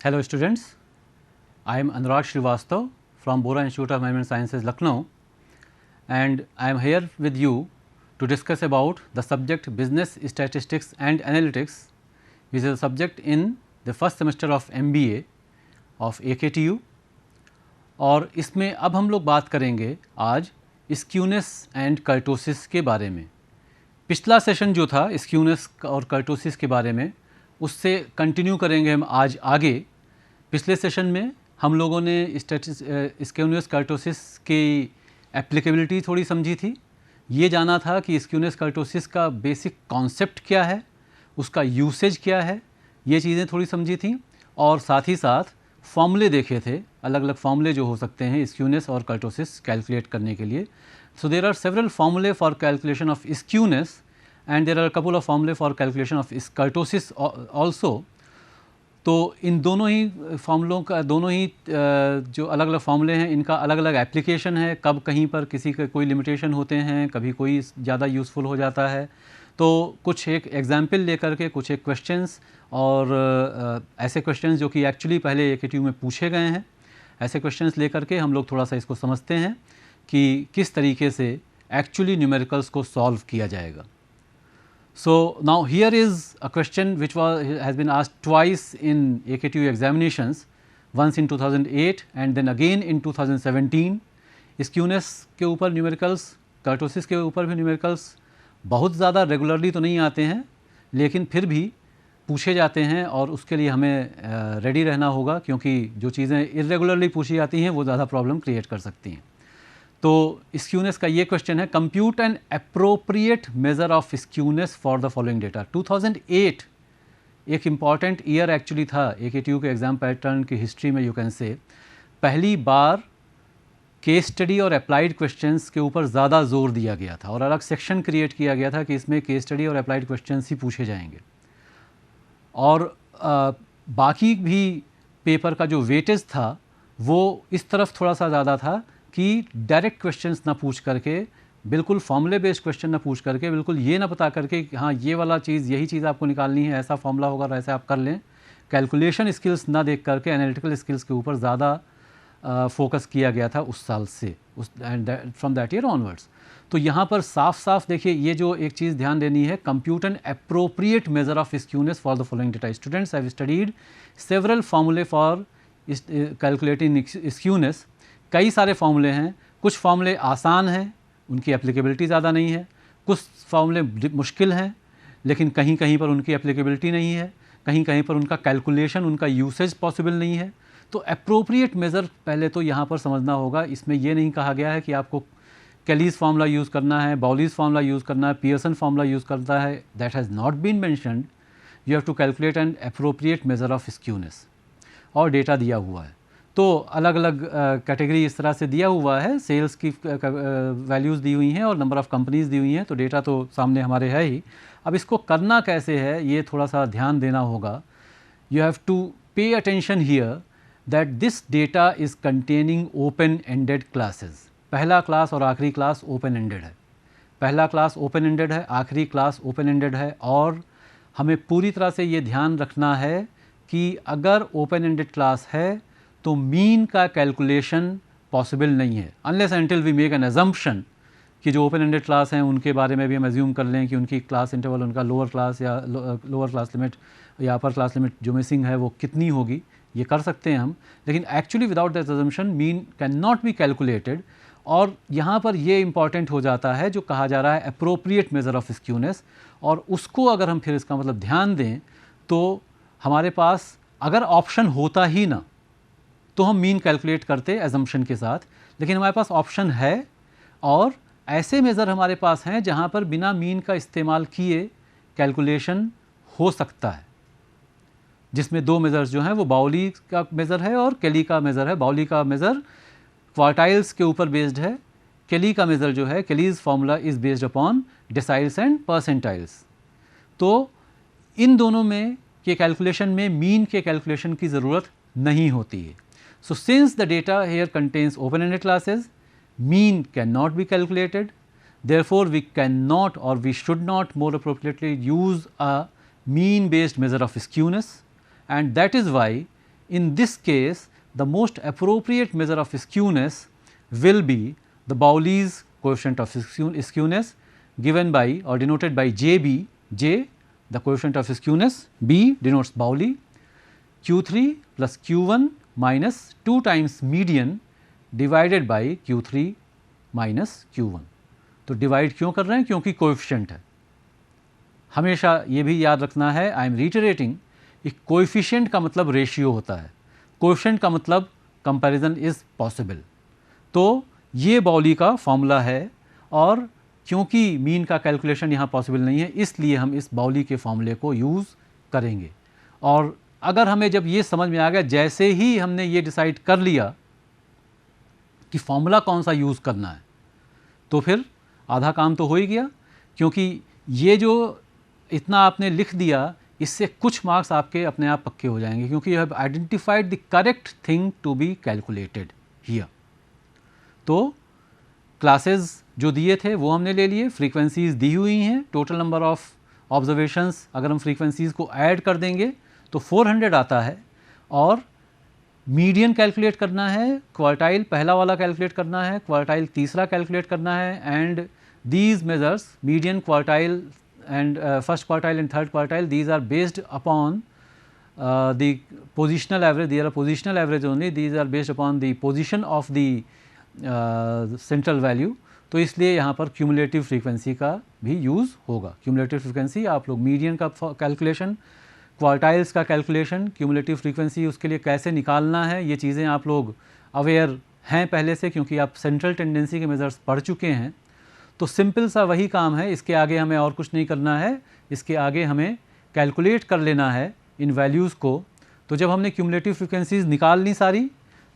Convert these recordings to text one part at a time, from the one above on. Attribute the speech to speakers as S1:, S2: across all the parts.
S1: Hello students, I am Anurag Srivastav from Bora Institute of Management Sciences, Lucknow, and I am here with you to discuss about the subject Business Statistics and Analytics, which is a subject in the first semester of MBA of AKTU. और इसमें अब हम लोग बात करेंगे आज skewness and kurtosis के बारे में। पिछला सेशन जो था स्क्यूनेस और कर्टोसिस के बारे में, उससे कंटिन्यू करेंगे हम आज आगे। पिछले सेशन में हम लोगों ने स्क्यूनेस कर्टोसिस की एप्लीकेबिलिटी थोड़ी समझी थी। ये जाना था कि स्क्यूनेस कर्टोसिस का बेसिक कॉन्सेप्ट क्या है, उसका यूसेज क्या है, ये चीज़ें थोड़ी समझी थी। और साथ ही साथ फॉर्मूले देखे थे, अलग अलग फॉर्मूले जो हो सकते हैं स्क्यूनेस और कर्टोसिस कैलकुलेट करने के लिए। सो देर आर सेवरल फॉर्मूले for calculation of skewness and there are couple of फॉर्मूले for calculation of kurtosis also. तो इन दोनों ही फॉर्मूलों का, दोनों ही जो अलग अलग फॉर्मूले हैं, इनका अलग अलग एप्लीकेशन है। कब कहीं पर किसी के कोई लिमिटेशन होते हैं, कभी कोई ज़्यादा यूज़फुल हो जाता है। तो कुछ एक एग्जाम्पल लेकर के, कुछ एक क्वेश्चंस और ऐसे क्वेश्चंस जो कि एक्चुअली पहले AKTU में पूछे गए हैं, ऐसे क्वेश्चंस लेकर के हम लोग थोड़ा सा इसको समझते हैं कि किस तरीके से एक्चुअली न्यूमेरिकल्स को सॉल्व किया जाएगा। So now here is a question which has been asked twice in AKTU examinations, once in 2008 and then again in 2017. Skewness के ऊपर न्यूमेरिकल्स, कर्टोसिस के ऊपर भी न्यूमेरिकल्स बहुत ज़्यादा रेगुलरली तो नहीं आते हैं, लेकिन फिर भी पूछे जाते हैं और उसके लिए हमें रेडी रहना होगा, क्योंकि जो चीज़ें इरेगुलरली पूछी जाती हैं वो ज़्यादा प्रॉब्लम क्रिएट कर सकती हैं। तो स्क्यूनेस का ये क्वेश्चन है, compute N appropriate measure of skewness for the following data. 2008 एक इम्पॉर्टेंट ईयर एक्चुअली था AKTU के एग्ज़ाम पैटर्न की हिस्ट्री में। यू कैन से पहली बार केस स्टडी और अप्लाइड क्वेश्चंस के ऊपर ज़्यादा जोर दिया गया था और अलग सेक्शन क्रिएट किया गया था कि इसमें केस स्टडी और अप्लाइड क्वेश्चंस ही पूछे जाएंगे। और बाकी भी पेपर का जो वेटेज था वो इस तरफ थोड़ा सा ज़्यादा था कि डायरेक्ट क्वेश्चंस ना पूछ करके, बिल्कुल फॉर्मूले बेस्ड क्वेश्चन ना पूछ करके, बिल्कुल ये ना बता करके कि हाँ ये वाला चीज़, यही चीज़ आपको निकालनी है, ऐसा फॉर्मूला होगा, ऐसे आप कर लें। कैलकुलेशन स्किल्स ना देख करके एनालिटिकल स्किल्स के ऊपर ज़्यादा फोकस किया गया था उस साल से, उस and from that year onwards. तो यहाँ पर साफ साफ देखिए, ये जो एक चीज़ ध्यान देनी है, compute an appropriate measure of skewness for the following data. Students have studied several फॉर्मूले फॉर कैलकुलेटिंग स्क्यूनेस। कई सारे फॉर्मूले हैं, कुछ फॉर्मूले आसान हैं, उनकी एप्लीकेबिलिटी ज़्यादा नहीं है, कुछ फॉर्मूले मुश्किल हैं लेकिन कहीं कहीं पर उनकी एप्लीकेबिलिटी नहीं है, कहीं कहीं पर उनका कैलकुलेशन, उनका यूसेज पॉसिबल नहीं है। तो अप्रोप्रिएट मेज़र पहले तो यहाँ पर समझना होगा। इसमें ये नहीं कहा गया है कि आपको कैलीज फार्मूला यूज़ करना है, बाउलीज फार्मूला यूज़ करना है, पियर्सन फार्मूला यूज़ करना है। That has not been mentioned. You have to calculate an appropriate measure of skewness. और डेटा दिया हुआ है, तो अलग अलग कैटेगरी इस तरह से दिया हुआ है, सेल्स की वैल्यूज़ दी हुई हैं और नंबर ऑफ़ कंपनीज़ दी हुई हैं। तो डेटा तो सामने हमारे है ही। अब इसको करना कैसे है, ये थोड़ा सा ध्यान देना होगा। You have to pay attention here that this data is containing open ended classes. पहला क्लास और आखिरी क्लास ओपन एंडेड है। पहला क्लास ओपन एंडेड है, आखिरी क्लास ओपन एंडेड है। और हमें पूरी तरह से ये ध्यान रखना है कि अगर ओपन एंडेड क्लास है तो मीन का कैलकुलेशन पॉसिबल नहीं है, unless until we make an assumption कि जो ओपन एंडेड क्लास हैं उनके बारे में भी हम एज्यूम कर लें कि उनकी क्लास इंटरवल, उनका लोअर क्लास या लोअर क्लास लिमिट या अपर क्लास लिमिट जो मिसिंग है वो कितनी होगी, ये कर सकते हैं हम। लेकिन actually without that assumption mean can not be calculated. और यहाँ पर ये इंपॉर्टेंट हो जाता है जो कहा जा रहा है अप्रोप्रिएट मेज़र ऑफ स्क्यूनेस, और उसको अगर हम फिर इसका मतलब ध्यान दें तो हमारे पास अगर ऑप्शन होता ही ना तो हम मीन कैलकुलेट करते एजम्पशन के साथ, लेकिन हमारे पास ऑप्शन है और ऐसे मेज़र हमारे पास हैं जहाँ पर बिना मीन का इस्तेमाल किए कैलकुलेशन हो सकता है, जिसमें दो मेज़र्स जो हैं वो बाउली का मेज़र है और केली का मेज़र है। बाउली का मेज़र क्वार्टाइल्स के ऊपर बेस्ड है, केली का मेज़र जो है, Kelly's formula is based upon deciles and percentiles. तो इन दोनों में के कैलकुलेशन में मीन के कैलकुलेशन की ज़रूरत नहीं होती है। So since the data here contains open-ended classes, mean cannot be calculated. Therefore, we cannot or we should not more appropriately use a mean based measure of skewness, and that is why in this case the most appropriate measure of skewness will be the Bowley's coefficient of skewness given by or denoted by JB, J the coefficient of skewness, B denotes Bowley, Q3 plus Q1 minus 2 times median divided by Q3 minus Q1. तो divide क्यों कर रहे हैं? क्योंकि coefficient है. हमेशा ये भी याद रखना है, आई एम रिटरेटिंग, कोएफिशिएंट का मतलब रेशियो होता है, कोएफिशिएंट का मतलब कंपैरिजन इज़ पॉसिबल. तो ये बाउली का फॉर्मूला है और क्योंकि मीन का कैलकुलेशन यहाँ पॉसिबल नहीं है इसलिए हम इस बाउली के फॉर्मूले को यूज़ करेंगे. और अगर हमें जब ये समझ में आ गया, जैसे ही हमने ये डिसाइड कर लिया कि फॉर्मूला कौन सा यूज़ करना है, तो फिर आधा काम तो हो ही गया. क्योंकि ये जो इतना आपने लिख दिया इससे कुछ मार्क्स आपके अपने आप पक्के हो जाएंगे, क्योंकि you have identified the correct thing to be calculated here. तो क्लासेस जो दिए थे वो हमने ले लिए, फ्रीक्वेंसीज दी हुई हैं, टोटल नंबर ऑफ ऑब्जर्वेशंस अगर हम फ्रीक्वेंसीज को ऐड कर देंगे तो 400 आता है. और मीडियन कैलकुलेट करना है, क्वार्टाइल पहला वाला कैलकुलेट करना है, क्वार्टाइल तीसरा कैलकुलेट करना है. And these measures, median, quartile and first quartile and third quartile, these are based upon the positional average. They are positional average only. These are based upon the position of the central value. तो इसलिए यहाँ पर cumulative frequency का भी use होगा. Cumulative frequency आप लोग median का कैलकुलेशन, क्वार्टाइल्स का कैलकुलेशन, क्यूमुलेटिव फ्रीक्वेंसी उसके लिए कैसे निकालना है, ये चीज़ें आप लोग अवेयर हैं पहले से, क्योंकि आप सेंट्रल टेंडेंसी के मेजर्स पढ़ चुके हैं. तो सिंपल सा वही काम है, इसके आगे हमें और कुछ नहीं करना है. इसके आगे हमें कैलकुलेट कर लेना है इन वैल्यूज़ को. तो जब हमने क्यूमुलेटिव फ्रीक्वेंसीज निकाल ली सारी,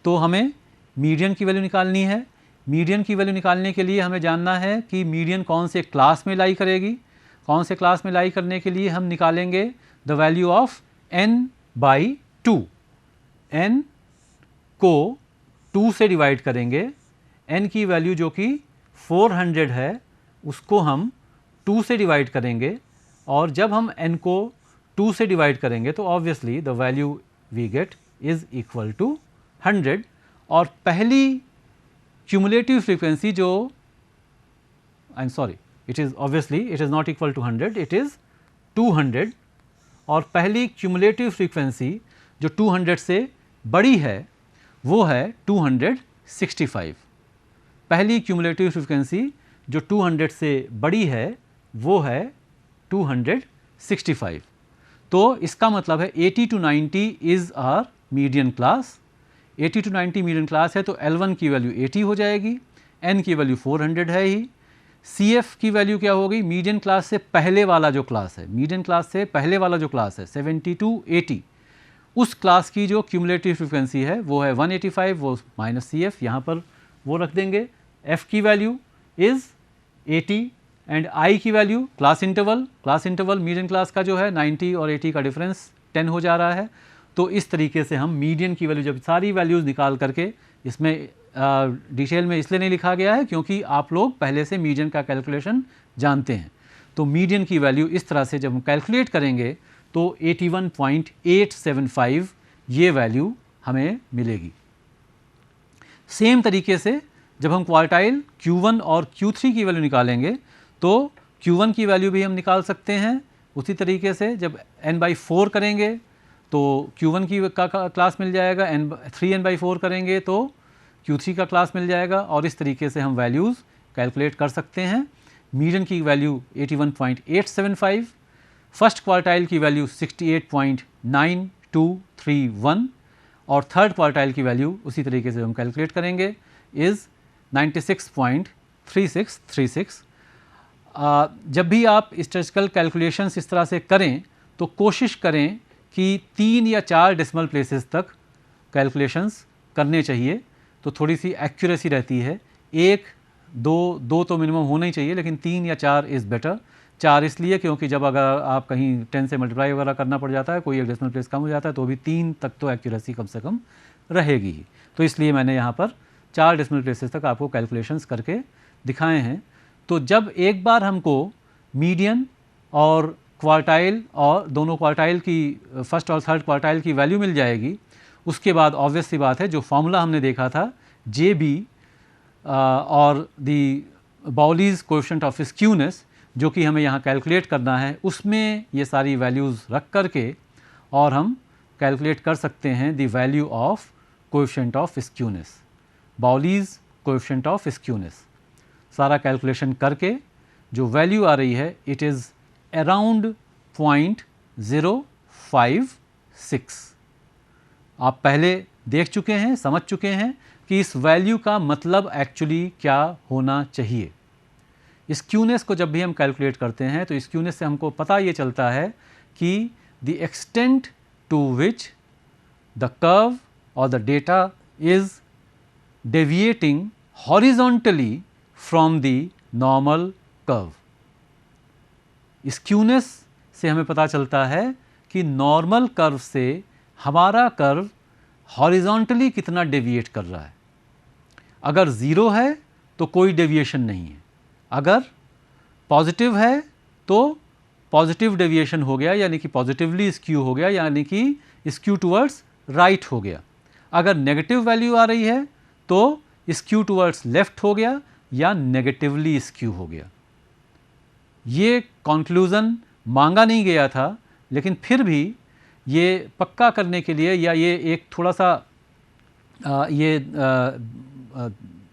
S1: तो हमें मीडियन की वैल्यू निकालनी है. मीडियन की वैल्यू निकालने के लिए हमें जानना है कि मीडियन कौन से क्लास में लाई करेगी. कौन से क्लास में लाई करने के लिए हम निकालेंगे the value of n/2. n को 2 से डिवाइड करेंगे. n की वैल्यू जो कि 400 है उसको हम 2 से डिवाइड करेंगे. और जब हम n को 2 से डिवाइड करेंगे तो obviously the value we get is equal to 100. और पहली क्यूमुलेटिव फ्रीक्वेंसी जो, I am sorry, it is obviously it is not equal to 100, it is 200. और पहली क्यूमुलेटिव फ्रीक्वेंसी जो 200 से बड़ी है वो है 265. पहली क्यूमुलेटिव फ्रीक्वेंसी जो 200 से बड़ी है वो है 265. तो इसका मतलब है 80 to 90 is our median class. 80 to 90 median class है तो L1 की वैल्यू 80 हो जाएगी, N की वैल्यू 400 है ही. CF की वैल्यू क्या होगी? मीडियन क्लास से पहले वाला जो क्लास है, मीडियन क्लास से पहले वाला जो क्लास है 70 to 80, उस क्लास की जो क्यूमुलेटिव फ्रीक्वेंसी है वो है 185, वो माइनस CF यहाँ पर वो रख देंगे. F की वैल्यू इज़ 80 एंड I की value class interval median class का जो है 90 और 80 का डिफरेंस 10 हो जा रहा है. तो इस तरीके से हम मीडियन की वैल्यू, जब सारी वैल्यूज़ निकाल करके, इसमें डिटेल में इसलिए नहीं लिखा गया है क्योंकि आप लोग पहले से मीडियन का कैलकुलेशन जानते हैं. तो मीडियन की वैल्यू इस तरह से जब हम कैलकुलेट करेंगे तो 81.875 ये वैल्यू हमें मिलेगी. सेम तरीके से जब हम क्वार्टाइल Q1 और Q3 की वैल्यू निकालेंगे तो Q1 की वैल्यू भी हम निकाल सकते हैं. उसी तरीके से जब n/4 करेंगे तो Q1 की का क्लास मिल जाएगा, 3n/4 करेंगे तो Q3 का क्लास मिल जाएगा. और इस तरीके से हम वैल्यूज़ कैलकुलेट कर सकते हैं. मीडियन की वैल्यू 81.875, फर्स्ट क्वार्टाइल की वैल्यू 68.9231 और थर्ड क्वार्टाइल की वैल्यू उसी तरीके से हम कैलकुलेट करेंगे इज़ 96.3636. जब भी आप स्टैटिस्टिकल कैलकुलेशंस इस तरह से करें तो कोशिश करें कि 3 या 4 डेसिमल प्लेसेस तक कैलकुलेशंस करने चाहिए, तो थोड़ी सी एक्यूरेसी रहती है. 1, 2 तो मिनिमम होना ही चाहिए, लेकिन 3 या 4 इज़ बेटर. 4 इसलिए क्योंकि जब अगर आप कहीं 10 से मल्टीप्लाई वगैरह करना पड़ जाता है, कोई एक डेसिमल प्लेस कम हो जाता है, तो भी 3 तक तो एक्यूरेसी कम से कम रहेगी ही. तो इसलिए मैंने यहाँ पर 4 डेसिमल प्लेसेस तक आपको कैलकुलेशंस करके दिखाए हैं. तो जब एक बार हमको मीडियन और क्वार्टाइल और दोनों क्वार्टाइल की, फर्स्ट और थर्ड क्वार्टाइल की वैल्यू मिल जाएगी, उसके बाद ऑब्वियस सी बात है जो फॉर्मूला हमने देखा था जे बी और दी बाउलीज कोएफिशिएंट ऑफ स्क्यूनेस, जो कि हमें यहाँ कैलकुलेट करना है, उसमें ये सारी वैल्यूज़ रख करके और हम कैलकुलेट कर सकते हैं the value of coefficient of skewness, Bowley's coefficient of skewness. सारा कैलकुलेशन करके जो वैल्यू आ रही है इट इज़ अराउंड 0.056। आप पहले देख चुके हैं, समझ चुके हैं कि इस वैल्यू का मतलब एक्चुअली क्या होना चाहिए। स्क्यूनेस को जब भी हम कैलकुलेट करते हैं तो स्क्यूनेस से हमको पता ये चलता है कि the extent to which the curve और the data is deviating horizontally from the normal curve. Skewness से हमें पता चलता है कि नॉर्मल कर्व से हमारा कर्व हॉरिजॉन्टली कितना डेविएट कर रहा है। अगर ज़ीरो है तो कोई डेविएशन नहीं है, अगर पॉजिटिव है तो पॉजिटिव डेविएशन हो गया, यानी कि पॉजिटिवली स्क्यू हो गया, यानी कि स्क्यू टुवर्ड्स राइट हो गया। अगर नेगेटिव वैल्यू आ रही है तो स्क्यू टुवर्ड्स लेफ्ट हो गया या नेगेटिवली स्क्यू हो गया। ये कंक्लूज़न मांगा नहीं गया था, लेकिन फिर भी ये पक्का करने के लिए या ये एक थोड़ा सा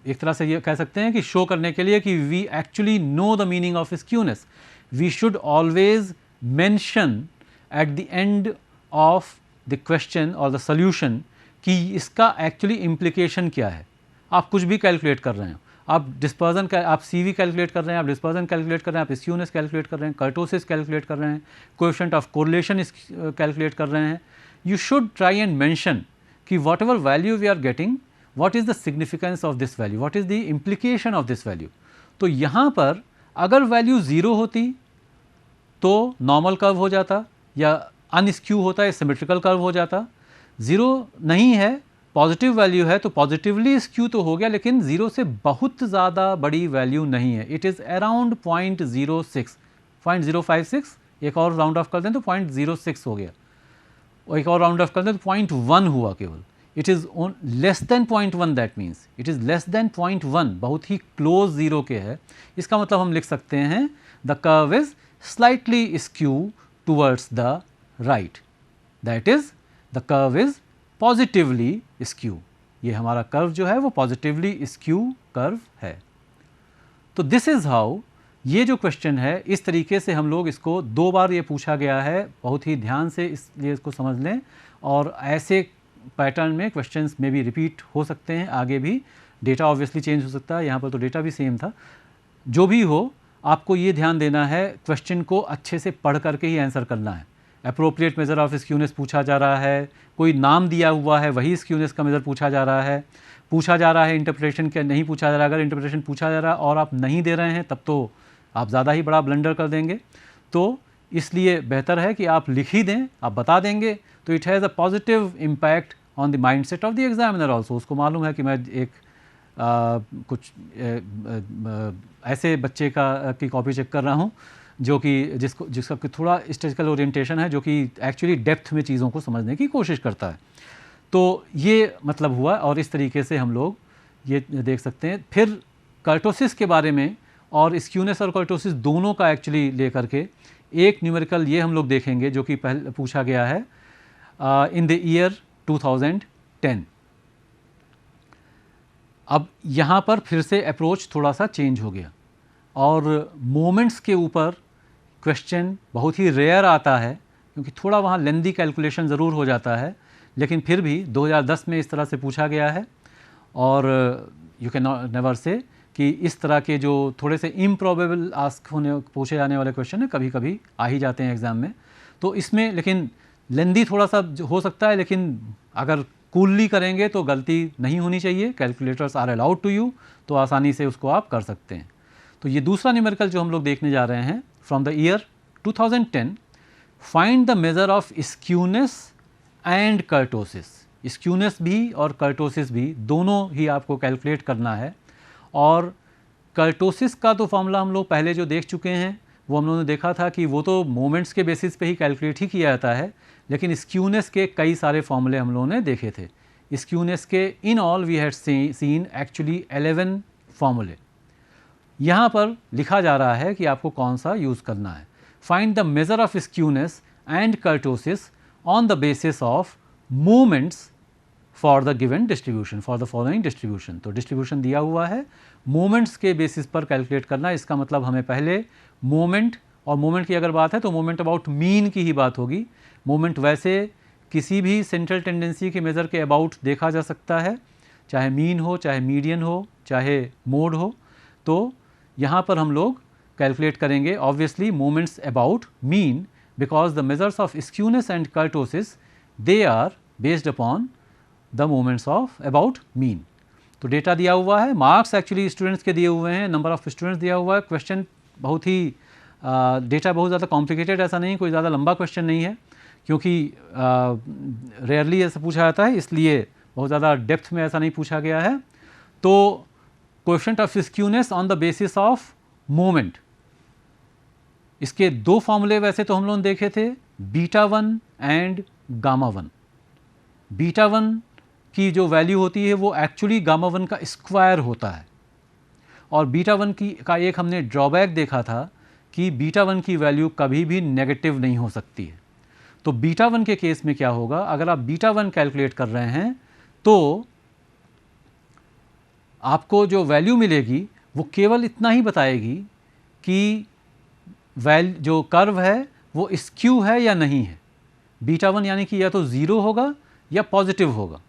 S1: एक तरह से ये कह सकते हैं कि शो करने के लिए कि we actually know the meaning of skewness, we should always mention at the end of the question और द सॉल्यूशन कि इसका एक्चुअली इम्प्लीकेशन क्या है। आप कुछ भी कैलकुलेट कर रहे हैं, आप डिस्पर्जन का, आप CV कैलकुलेट कर रहे हैं, आप डिस्पर्जन कैलकुलेट कर रहे हैं, आप स्क्यूनेस कैलकुलेट कर रहे हैं, कर्टोसिस कैलकुलेट कर रहे हैं, कोएफिशिएंट ऑफ कोरिलेशन कैलकुलेट कर रहे हैं, you should try and mention कि whatever value we are getting, what is the significance of this value, what is the implication of this value. तो यहाँ पर अगर वैल्यू ज़ीरो होती तो नॉर्मल कर्व हो जाता या अनस्क्यू होता या सिमेट्रिकल कर्व हो जाता। ज़ीरो नहीं है, पॉजिटिव वैल्यू है तो पॉजिटिवली स्क्यू तो हो गया, लेकिन ज़ीरो से बहुत ज़्यादा बड़ी वैल्यू नहीं है, इट इज़ अराउंड 0.06 एक और राउंड ऑफ कर दें तो 0.06 हो गया, और एक और राउंड ऑफ कर दें तो 0.1 हुआ केवल। It is less than 0.1, that means it is less than 0.1, बहुत ही क्लोज ज़ीरो के है। इसका मतलब हम लिख सकते हैं the curve is slightly skew towards the right, that is the curve is positively skew. ये हमारा कर्व जो है वो पॉजिटिवली स्क्यू कर्व है। तो दिस इज़ हाउ, ये जो क्वेश्चन है इस तरीके से हम लोग इसको 2 बार ये पूछा गया है, बहुत ही ध्यान से इसलिए इसको समझ लें। और ऐसे पैटर्न में क्वेश्चंस में भी रिपीट हो सकते हैं आगे भी, डेटा ऑब्वियसली चेंज हो सकता है, यहाँ पर तो डेटा भी सेम था। जो भी हो, आपको ये ध्यान देना है क्वेश्चन को अच्छे से पढ़ करके ही आंसर करना है। अप्रोप्रिएट मेजर ऑफ स्क्यूनेस पूछा जा रहा है, कोई नाम दिया हुआ है वही स्क्यूनेस का मेजर पूछा जा रहा है, इंटरप्रिटेशन क्या नहीं पूछा जा रहा है। अगर इंटरप्रिटेशन पूछा जा रहा है और आप नहीं दे रहे हैं तब तो आप ज़्यादा ही बड़ा ब्लंडर कर देंगे। तो इसलिए बेहतर है कि आप लिख ही दें, आप बता देंगे तो it has a positive impact on the mindset of the examiner also. उसको मालूम है कि मैं एक कुछ ऐसे बच्चे की कॉपी चेक कर रहा हूँ जो कि जिसका थोड़ा स्टैटिस्टिकल ओरिएंटेशन है, जो कि एक्चुअली डेप्थ में चीज़ों को समझने की कोशिश करता है। तो ये मतलब हुआ, और इस तरीके से हम लोग ये देख सकते हैं। फिर कर्टोसिस के बारे में, और स्क्यूनेस और कर्टोसिस दोनों का एक्चुअली लेकर के एक न्यूमेरिकल ये हम लोग देखेंगे जो कि पहले पूछा गया है इन द ईयर 2010। अब यहाँ पर फिर से अप्रोच थोड़ा सा चेंज हो गया, और मोमेंट्स के ऊपर क्वेश्चन बहुत ही रेयर आता है, क्योंकि थोड़ा वहाँ लेंदी कैलकुलेशन ज़रूर हो जाता है, लेकिन फिर भी 2010 में इस तरह से पूछा गया है। और यू कैन नेवर से कि इस तरह के जो थोड़े से इम्प्रॉबेबल पूछे जाने वाले क्वेश्चन है कभी कभी आ ही जाते हैं एग्ज़ाम में। तो इसमें लेकिन लेंदी थोड़ा सा हो सकता है, लेकिन अगर कूलली करेंगे तो गलती नहीं होनी चाहिए। Calculators are allowed to you, तो आसानी से उसको आप कर सकते हैं। तो ये दूसरा न्यूमेरिकल जो हम लोग देखने जा रहे हैं, from the year 2010, find the measure of skewness and kurtosis. Skewness भी और कर्टोसिस भी दोनों ही आपको कैलकुलेट करना है। और कर्टोसिस का तो फॉर्मूला हम लोग पहले जो देख चुके हैं, वो हम लोगों ने देखा था कि वो तो मोमेंट्स के बेसिस पे ही कैलकुलेट ही किया जाता है, लेकिन स्क्यूनेस के कई सारे फॉर्मूले हम लोगों ने देखे थे। स्क्यूनेस के in all we had seen actually 11 formulae. यहाँ पर लिखा जा रहा है कि आपको कौन सा यूज़ करना है। Find the measure of skewness and kurtosis on the basis of moments for the given distribution, for the following distribution. तो डिस्ट्रीब्यूशन दिया हुआ है, मोमेंट्स के बेसिस पर कैलकुलेट करना। इसका मतलब हमें पहले मोमेंट, और मोमेंट की अगर बात है तो मोमेंट अबाउट मीन की ही बात होगी। मोमेंट वैसे किसी भी सेंट्रल टेंडेंसी के मेज़र के अबाउट देखा जा सकता है, चाहे मीन हो, चाहे मीडियन हो, चाहे मोड हो। तो यहाँ पर हम लोग कैलकुलेट करेंगे obviously moments about mean, because the measures of skewness and kurtosis they are based upon the moments of about mean. तो डेटा दिया हुआ है, मार्क्स एक्चुअली स्टूडेंट्स के दिए हुए हैं, नंबर ऑफ स्टूडेंट्स दिया हुआ है। क्वेश्चन बहुत ही डेटा बहुत ज़्यादा कॉम्प्लिकेटेड ऐसा नहीं, कोई ज़्यादा लंबा क्वेश्चन नहीं है, क्योंकि रेयरली ऐसा पूछा जाता है, इसलिए बहुत ज़्यादा डेप्थ में ऐसा नहीं पूछा गया है। तो coefficient of skewness on the basis of moment, इसके दो फॉर्मूले वैसे तो हम लोगों ने देखे थे, बीटा 1 एंड गामा 1। बीटा 1 की जो वैल्यू होती है वो एक्चुअली गामा 1 का स्क्वायर होता है, और बीटा 1 का एक हमने ड्रॉबैक देखा था कि बीटा 1 की वैल्यू कभी भी नेगेटिव नहीं हो सकती है। तो बीटा 1 के केस में क्या होगा, अगर आप बीटा 1 कैलकुलेट कर रहे हैं तो आपको जो वैल्यू मिलेगी वो केवल इतना ही बताएगी कि जो कर्व है वो स्क्यू है या नहीं है। बीटा 1 यानी कि या तो ज़ीरो होगा या पॉजिटिव होगा,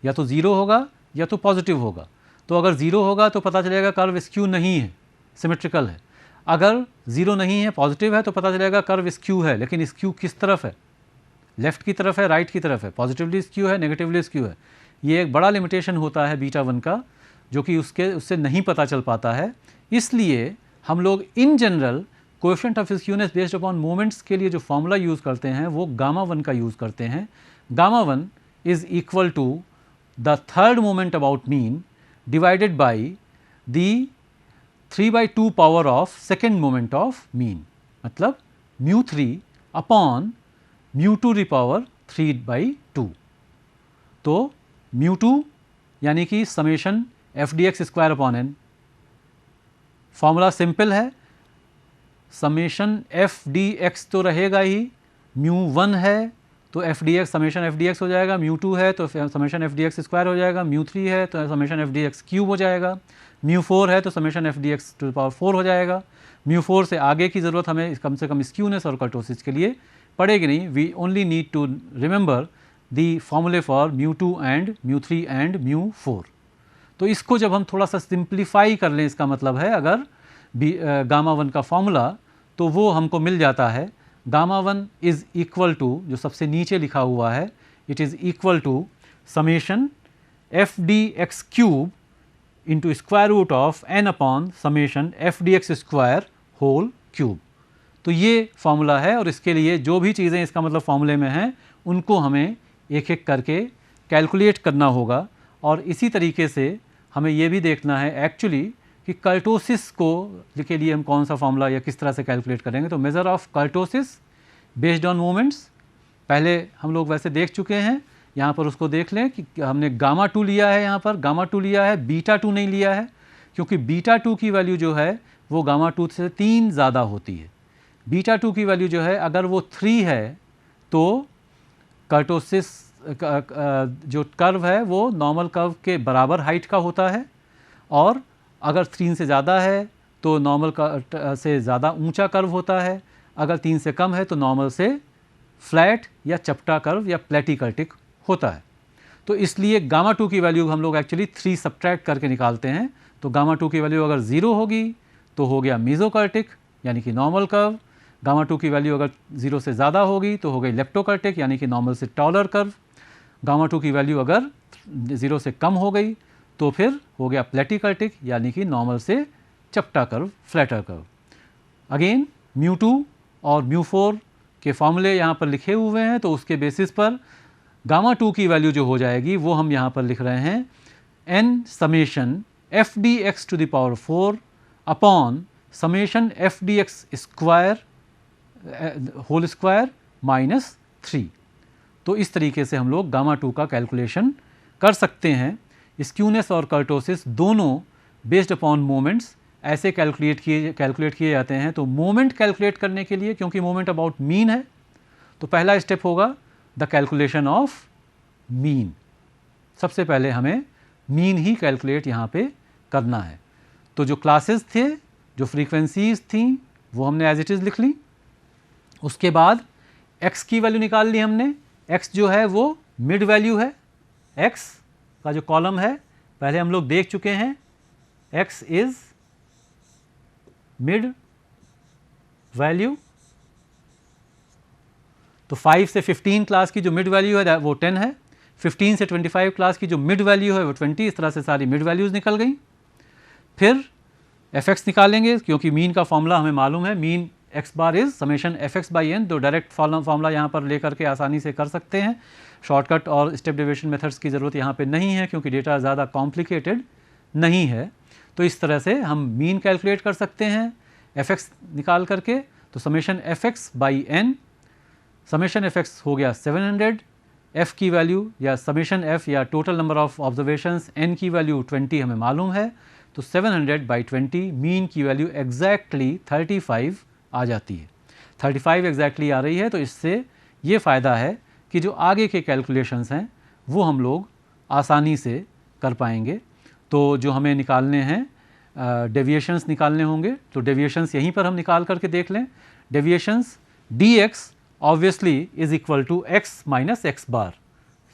S1: या तो ज़ीरो होगा या तो पॉजिटिव होगा। तो अगर ज़ीरो होगा तो पता चलेगा कर्व स्क्यू नहीं है, सिमेट्रिकल है। अगर ज़ीरो नहीं है, पॉजिटिव है, तो पता चलेगा कर्व स्क्यू है। लेकिन स्क्यू किस तरफ है, लेफ़्ट की तरफ है, राइट की तरफ है, पॉजिटिवली स्क्यू है, नेगेटिवली स्क्यू है। ये एक बड़ा लिमिटेशन होता है बीटा 1 का, जो कि उससे नहीं पता चल पाता है। इसलिए हम लोग in general coefficient of skewness based upon moments के लिए जो फॉर्मूला यूज़ करते हैं वो गामा 1 का यूज़ करते हैं। Gamma 1 is equal to the third moment about mean divided by the 3/2 power of second moment of mean, मतलब μ3 अपॉन μ2 की पावर 3/2। तो μ2 यानी कि summation FDX square upon n। Formula simple है, समेशन FDX तो रहेगा ही, μ1 है तो FDX समेशन FDX हो जाएगा, μ2 है तो समेशन FDX स्क्वायर हो जाएगा, μ3 है तो समेशन FDX क्यूब हो जाएगा, μ4 है तो summation FDX to the power 4 हो जाएगा। μ4 से आगे की ज़रूरत हमें कम से कम स्क्यूनेस और कर्टोसिस के लिए पड़ेगी नहीं। We only need to remember the formulae for μ2 and μ3 and μ4। तो इसको जब हम थोड़ा सा सिंप्लीफाई कर लें, इसका मतलब है अगर गामा 1 का फॉर्मूला, तो वो हमको मिल जाता है गामा 1 इज़ इक्वल टू, जो सबसे नीचे लिखा हुआ है, it is equal to summation FDX cube into square root of n upon summation FDX square whole cube. तो ये फॉर्मूला है, और इसके लिए जो भी चीज़ें इसका मतलब फॉर्मूले में हैं उनको हमें एक एक करके कैलकुलेट करना होगा। और इसी तरीके से हमें ये भी देखना है एक्चुअली कि कर्टोसिस को के लिए हम कौन सा फॉर्मूला या किस तरह से कैलकुलेट करेंगे। तो measure of kurtosis based on moments पहले हम लोग वैसे देख चुके हैं, यहाँ पर उसको देख लें कि हमने गामा 2 लिया है, यहाँ पर गामा 2 लिया है, बीटा 2 नहीं लिया है, क्योंकि बीटा 2 की वैल्यू जो है वो गामा 2 से 3 ज़्यादा होती है। बीटा 2 की वैल्यू जो है अगर वो 3 है तो कर्टोसिस जो कर्व है वो नॉर्मल कर्व के बराबर हाइट का होता है, और अगर 3 से ज़्यादा है तो नॉर्मल से ज़्यादा ऊंचा कर्व होता है, अगर 3 से कम है तो नॉर्मल से फ्लैट या चपटा कर्व या प्लेटिकल्टिक होता है। तो इसलिए गामा 2 की वैल्यू हम लोग एक्चुअली 3 सब्ट्रैक्ट करके निकालते हैं। तो गामा 2 की वैल्यू अगर 0 होगी तो हो गया मीज़ोकर्टिक यानी कि नॉर्मल कर्व। गामा 2 की वैल्यू अगर 0 से ज़्यादा होगी तो हो गई लेप्टोकर्टिक यानी कि नॉर्मल से टॉलर कर्व। गामा 2 की वैल्यू अगर 0 से कम हो गई तो फिर हो गया प्लेटिकल्टिक यानी कि नॉर्मल से चपटा कर्व, फ्लैटर कर्व। अगेन μ2 और μ4 के फॉर्मूले यहाँ पर लिखे हुए हैं, तो उसके बेसिस पर गामा 2 की वैल्यू जो हो जाएगी वो हम यहाँ पर लिख रहे हैं n summation FDX to the power 4 upon summation FDX square whole square minus 3। तो इस तरीके से हम लोग गामा 2 का कैलकुलेशन कर सकते हैं। स्क्यूनेस और कर्टोसिस दोनों बेस्ड अपॉन मोमेंट्स ऐसे कैलकुलेट किए जाते हैं। तो मोमेंट कैलकुलेट करने के लिए, क्योंकि मोमेंट अबाउट मीन है, तो पहला स्टेप होगा द कैलकुलेशन ऑफ मीन। सबसे पहले हमें मीन ही कैलकुलेट यहाँ पे करना है। तो जो क्लासेस थे, जो फ्रीक्वेंसीज थी, वो हमने एज इट इज़ लिख ली। उसके बाद x की वैल्यू निकाल ली हमने। x जो है वो मिड वैल्यू है। x का जो कॉलम है पहले हम लोग देख चुके हैं, x इज मिड वैल्यू। तो 5 से 15 क्लास की जो मिड वैल्यू है वो 10 है। 15 से 25 क्लास की जो मिड वैल्यू है वो 20। इस तरह से सारी मिड वैल्यूज़ निकल गई। फिर fx निकालेंगे, क्योंकि मीन का फॉर्मूला हमें मालूम है, mean x bar is summation fx by n। तो डायरेक्ट फॉर्मूला यहाँ पर लेकर के आसानी से कर सकते हैं। शॉर्टकट और स्टेप डेविएशन मेथड्स की ज़रूरत यहाँ पे नहीं है, क्योंकि डेटा ज़्यादा कॉम्प्लिकेटेड नहीं है। तो इस तरह से हम मीन कैलकुलेट कर सकते हैं fx निकाल करके। तो summation fx by n, summation fx हो गया 700, f की वैल्यू या समेशन f या total number of observations n की वैल्यू 20 हमें मालूम है। तो 700 बाई 20 मीन की वैल्यू एग्जैक्टली 35 आ जाती है। 35 एग्जैक्टली आ रही है। तो इससे ये फ़ायदा है कि जो आगे के कैलकुलेशंस हैं वो हम लोग आसानी से कर पाएंगे। तो जो हमें निकालने हैं, डेविएशंस निकालने होंगे, तो डेविएशंस यहीं पर हम निकाल करके देख लें। Deviations dx obviously is equal to x minus x bar.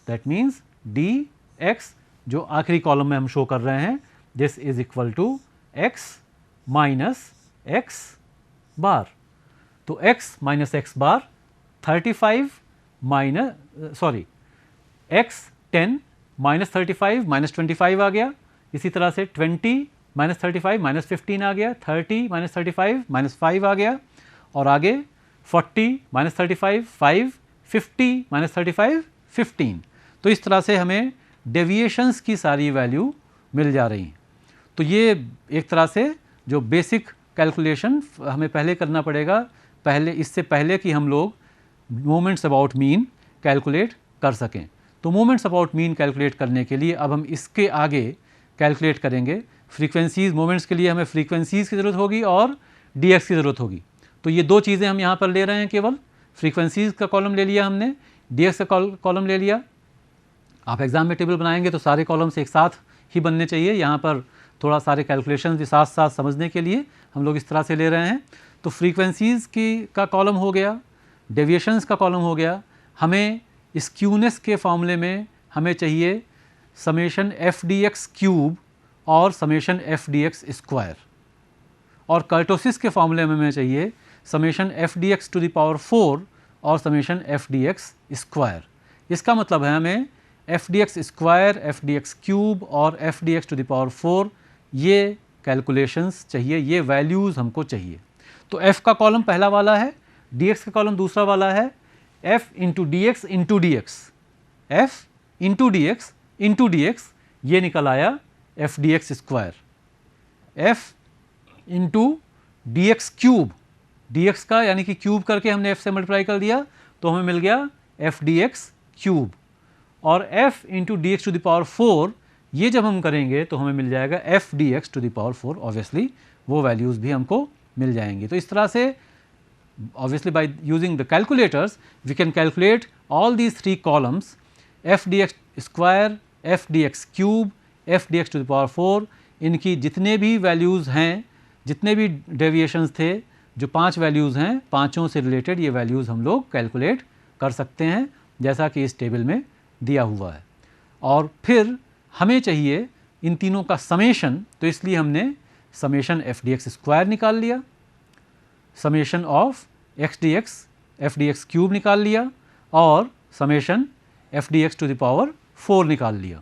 S1: That means dx जो आखिरी कॉलम में हम शो कर रहे हैं, this is equal to x minus x bar. तो x minus x bar 35 x 10 minus 35 minus 25 आ गया। इसी तरह से 20 माइनस 35 माइनस 15 आ गया। 30 माइनस 35 माइनस 5 आ गया। और आगे 40 माइनस 35 5, 50 माइनस 35 15। तो इस तरह से हमें डेविएशंस की सारी वैल्यू मिल जा रही हैं। तो ये एक तरह से जो बेसिक कैलकुलेशन हमें पहले करना पड़ेगा, इससे पहले कि हम लोग मोमेंट्स अबाउट मीन कैलकुलेट कर सकें। तो मोमेंट्स अबाउट मीन कैलकुलेट करने के लिए अब हम इसके आगे कैलकुलेट करेंगे फ्रीक्वेंसीज। मोमेंट्स के लिए हमें फ्रीक्वेंसीज की ज़रूरत होगी और dx की ज़रूरत होगी। तो ये दो चीज़ें हम यहाँ पर ले रहे हैं। केवल फ्रीक्वेंसीज का कॉलम ले लिया हमने, dx का कॉलम ले लिया। आप एग्जाम में टेबल बनाएंगे तो सारे कॉलम्स एक साथ ही बनने चाहिए। यहाँ पर थोड़ा सारे कैलकुलेशन भी साथ साथ समझने के लिए हम लोग इस तरह से ले रहे हैं। तो फ्रीक्वेंसीज का कॉलम हो गया, डेविएशंस का कॉलम हो गया। हमें स्क्यूनेस के फॉर्मूले में हमें चाहिए summation F D x cube और summation F D x square, और कर्टोसिस के फॉर्मूले में हमें चाहिए summation F D x to the power 4 और summation F D x square. इसका मतलब है हमें f D x square, f D x cube और f D x to the power 4 ये कैलकुलेशंस चाहिए, ये वैल्यूज़ हमको चाहिए। तो f का कॉलम पहला वाला है, dx का कॉलम दूसरा वाला है। f into D x into D X, F into D x into D x, ये निकल आया F D x square. f into D x cube, D x का यानी कि क्यूब करके हमने f से मल्टीप्लाई कर दिया तो हमें मिल गया एफ डी एक्स क्यूब। और f into D x to the power 4 ये जब हम करेंगे तो हमें मिल जाएगा F D x to the power 4। Obviously वो वैल्यूज़ भी हमको मिल जाएंगी। तो इस तरह से obviously by using the calculators we can calculate all these three columns, f dx square, f dx cube, f dx to the power 4। इनकी जितने भी वैल्यूज़ हैं, जितने भी डेविएशंस थे, जो 5 वैल्यूज़ हैं, पाँचों से रिलेटेड ये वैल्यूज़ हम लोग कैलकुलेट कर सकते हैं जैसा कि इस टेबल में दिया हुआ है। और फिर हमें चाहिए इन तीनों का समेशन, तो इसलिए हमने summation F D x square निकाल लिया, summation of X D X F D x cube निकाल लिया और summation F D x to the power 4 निकाल लिया।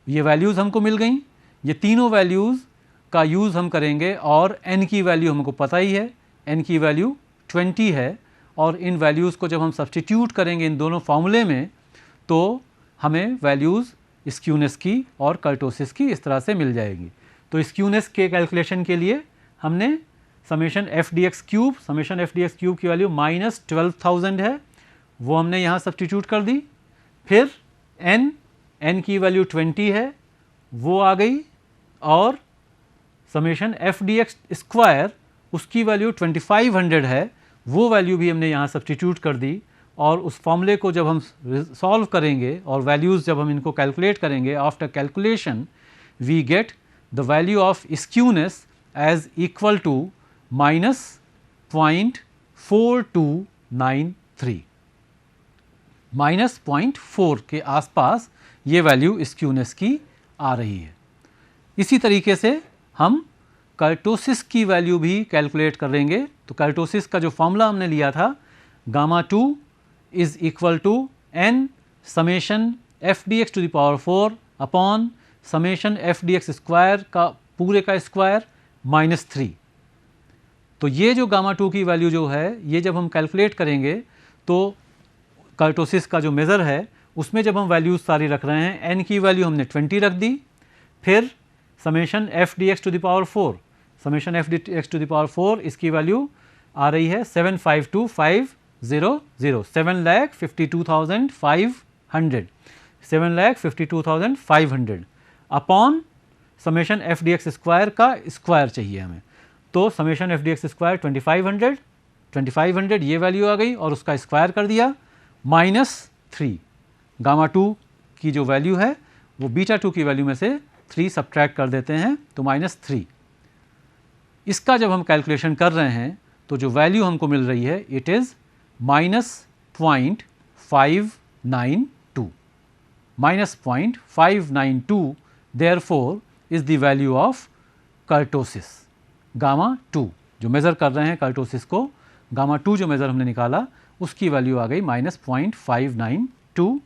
S1: ये वैल्यूज़ हमको मिल गई। ये तीनों वैल्यूज़ का यूज़ हम करेंगे और n की वैल्यू हमको पता ही है, n की वैल्यू 20 है। और इन वैल्यूज़ को जब हम सब्स्टिट्यूट करेंगे इन दोनों फार्मूले में तो हमें वैल्यूज़ स्क्यूनेस की और कर्टोसिस की इस तरह से मिल जाएगी। तो स्क्यूनेस के कैलकुलेशन के लिए हमने summation F D x cube, summation F D x cube की वैल्यू -12,000 है, वो हमने यहाँ सब्स्टिट्यूट कर दी, फिर n की वैल्यू 20 है वो आ गई, और summation F D x square उसकी वैल्यू 2500 है, वो वैल्यू भी हमने यहाँ सब्स्टिट्यूट कर दी, और उस फॉर्मूले को जब हम सॉल्व करेंगे और वैल्यूज़ जब हम इनको कैलकुलेट करेंगे, after calculation we get the value of skewness as equal to -0.4293, -0.4 के आसपास ये वैल्यू स्क्यूनेस की आ रही है। इसी तरीके से हम कर्टोसिस की वैल्यू भी कैलकुलेट करेंगे। तो कर्टोसिस का जो फॉर्मूला हमने लिया था, gamma 2 is equal to n summation F D x to the power 4 upon summation F D x square का पूरे का स्क्वायर -3। तो ये जो गामा 2 की वैल्यू जो है, ये जब हम कैलकुलेट करेंगे तो कर्टोसिस का जो मेज़र है उसमें जब हम वैल्यूज़ सारी रख रहे हैं, n की वैल्यू हमने 20 रख दी, फिर summation F D x to the power 4, summation F D x to the power 4 इसकी वैल्यू आ रही है 752500, 7,52,500, 7,52,500 upon summation F D x square का स्क्वायर चाहिए हमें। तो summation F D x square 2500 ये वैल्यू आ गई, और उसका स्क्वायर कर दिया, -3 गामा 2 की जो वैल्यू है वो बीटा 2 की वैल्यू में से 3 सब्ट्रैक्ट कर देते हैं, तो -3। इसका जब हम कैलकुलेशन कर रहे हैं तो जो वैल्यू हमको मिल रही है it is -0.592, -0.592 therefore is the value of kurtosis gamma 2। जो मेज़र कर रहे हैं कर्टोसिस को, गामा 2 जो मेज़र हमने निकाला उसकी वैल्यू आ गई -0.592,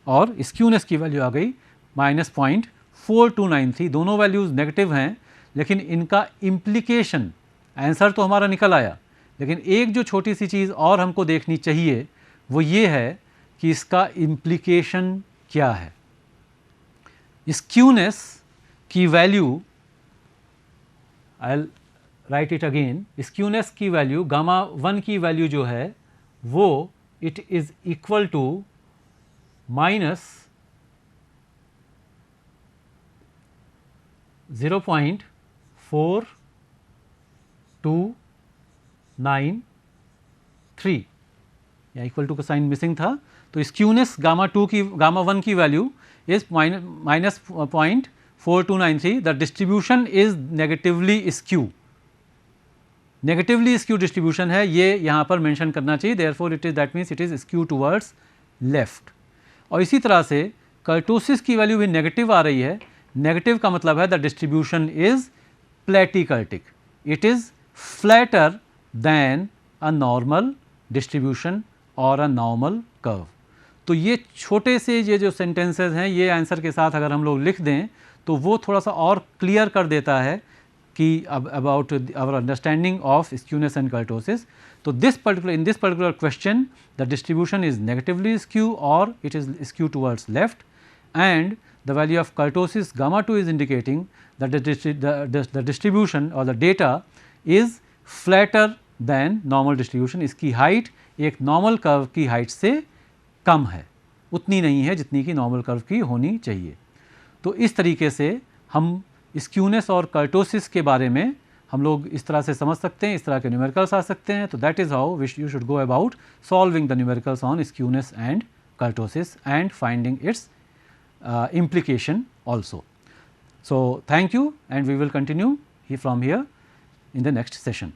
S1: और स्क्यूनेस की वैल्यू आ गई -0.4293। दोनों वैल्यूज़ नेगेटिव हैं, लेकिन इनका इम्प्लीकेशन, आंसर तो हमारा निकल आया, लेकिन एक जो छोटी सी चीज़ और हमको देखनी चाहिए वो ये है कि इसका इम्प्लीकेशन क्या है। स्क्यूनेस की value, I will write it again, skewness की वैल्यू गामा 1 की वैल्यू जो है वो इट इज़ इक्वल टू -0.4293, या इक्वल टू का साइन मिसिंग था। तो स्क्यूनेस गामा 1 की value is -0.4293। The distribution is negatively skew, negatively skew distribution है, ये यहाँ पर मेंशन करना चाहिए, therefore it is that means it is skew towards left. और इसी तरह से कर्टोसिस की वैल्यू भी नेगेटिव आ रही है। नेगेटिव का मतलब है the distribution is platykurtic, it is flatter than a normal distribution और अ नॉर्मल कर्व। तो ये छोटे से ये जो सेंटेंसेस हैं, ये आंसर के साथ अगर हम लोग लिख दें तो वो थोड़ा सा और क्लियर कर देता है कि about our understanding of skewness and kurtosis. तो in this particular question the distribution is negatively skew और it is skew towards left, and the value of kurtosis gamma 2 is indicating that the distribution और the data is flatter than normal distribution. इसकी height एक normal curve की height से कम है, उतनी नहीं है जितनी कि नॉर्मल कर्व की होनी चाहिए। तो इस तरीके से हम स्क्यूनेस और कर्टोसिस के बारे में हम लोग इस तरह से समझ सकते हैं, इस तरह के न्यूमेरिकल्स आ सकते हैं। तो that is how you should go about solving the numericals on skewness and kurtosis and finding it's implication also. So, thank you, and we will continue from here in the next session.